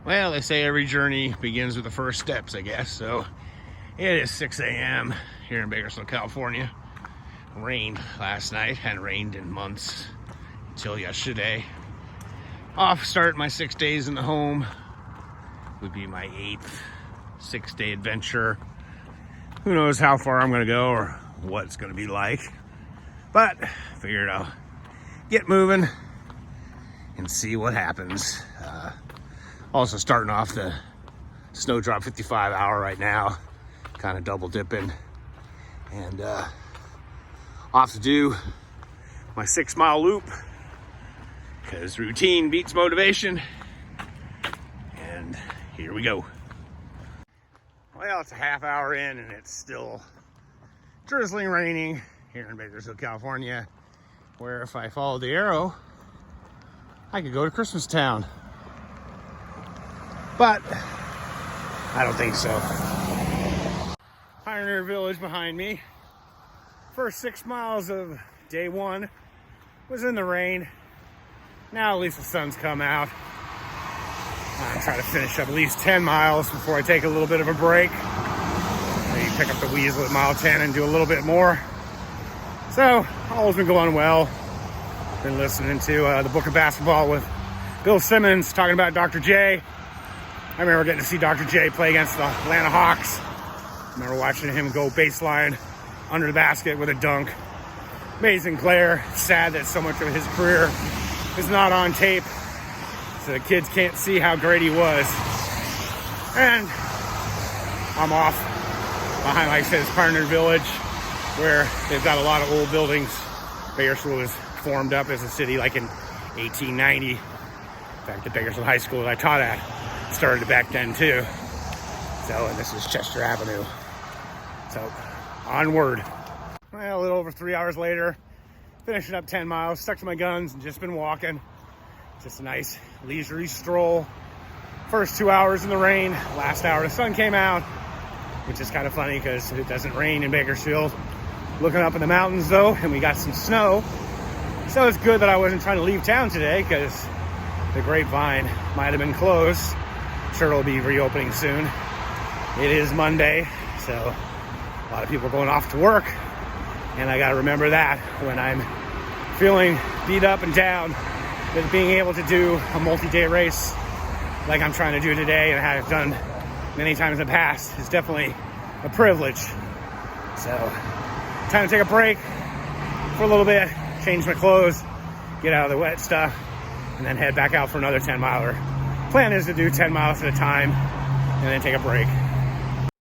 Well, they say every journey begins with the first steps, I guess. So it is 6 a.m. here in Bakersfield, California. Rained last night. Hadn't rained in months until yesterday. Off start my 6 days in the home. Would be my 8th 6-day adventure. Who knows how far I'm gonna go or what it's gonna be like. But figured I'll get moving and see what happens. Also starting off the Snowdrop 55 hour right now, kind of double dipping, and off to do my 6-mile loop because routine beats motivation. And here we go. Well, it's a half hour in and it's still drizzling, raining here in Bakersfield, California, where if I followed the arrow, I could go to Christmas Town. But I don't think so. Pioneer Village behind me. First 6 miles of day 1 was in the rain. Now at least the sun's come out. I'm trying to finish up at least 10 miles before I take a little bit of a break. Maybe pick up the Weasel at mile 10 and do a little bit more. So, all's been going well. Been listening to the Book of Basketball with Bill Simmons talking about Dr. J. I remember getting to see Dr. J play against the Atlanta Hawks. I remember watching him go baseline under the basket with a dunk. Amazing player. Sad that so much of his career is not on tape, so the kids can't see how great he was. And I'm off behind, like I said, it's Pioneer Village, where they've got a lot of old buildings. Bakersfield was formed up as a city like in 1890. In fact, the Bakersfield High School that I taught at started back then too. So, and this is Chester Avenue. So, onward. Well, a little over 3 hours later, finishing up 10 miles, stuck to my guns and just been walking. Just a nice leisurely stroll. First 2 hours in the rain, last hour the sun came out, which is kind of funny because it doesn't rain in Bakersfield. Looking up in the mountains though, and we got some snow. So it's good that I wasn't trying to leave town today because the Grapevine might have been closed. Sure, it'll be reopening soon. It is Monday, so a lot of people are going off to work, and I got to remember that when I'm feeling beat up and down, that being able to do a multi-day race like I'm trying to do today and have done many times in the past is definitely a privilege. So, time to take a break for a little bit, change my clothes, get out of the wet stuff, and then head back out for another 10-miler. Plan is to do 10 miles at a time and then take a break.